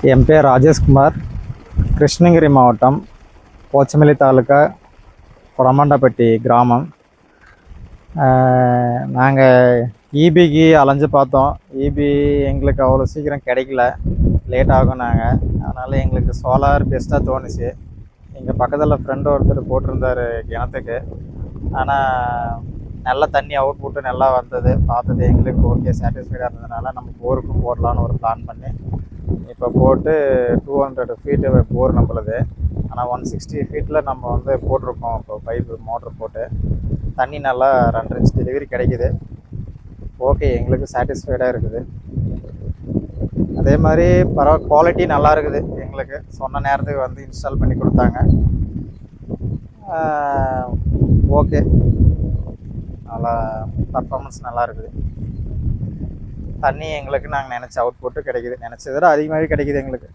என் பேர் ராஜேஷ்குமார். கிருஷ்ணகிரி மாவட்டம் போச்சமல்லி தாலுக்கா கொடமாண்டப்பட்டி கிராமம். நாங்கள் ஈபிக்கு அலைஞ்சு பார்த்தோம். ஈபி எங்களுக்கு அவ்வளோ சீக்கிரம் கிடைக்கல, லேட் ஆகும். அதனால் எங்களுக்கு சோலார் பெஸ்ட்டாக தோணுச்சு. எங்கள் பக்கத்தில் ஃப்ரெண்டு ஒருத்தர் போட்டிருந்தார் கிணத்துக்கு. ஆனால் நல்ல தண்ணி அவுட்புட்டு நல்லா வந்தது. பார்த்தது எங்களுக்கு ஓகே, சாட்டிஸ்ஃபைடாக இருந்ததுனால நம்ம போருக்கும் போடலான்னு ஒரு பிளான் பண்ணி இப்போ போட்டு 200 ஃபீட்டு போர் நம்மளுது. ஆனால் 160 ஃபீட்டில் நம்ம வந்து போட்டிருக்கோம். இப்போ பைப்பு மோட்ரு போட்டு தண்ணி நல்லா 2.5 இன்ச் டெலிவரி கிடைக்குது. ஓகே, எங்களுக்கு சாட்டிஸ்ஃபைடாக இருக்குது. அதே மாதிரி குவாலிட்டி நல்லா இருக்குது. எங்களுக்கு சொன்ன நேரத்துக்கு வந்து இன்ஸ்டால் பண்ணி கொடுத்தாங்க. ஓகே, நல்லா பர்ஃபார்மன்ஸ் நல்லா இருக்குது. தண்ணி எங்களுக்கு நாங்கள் நினச்ச அவுட்புட்டு கிடைக்குது, நினச்சதை விட அதிகமாகவே கிடைக்குது எங்களுக்கு.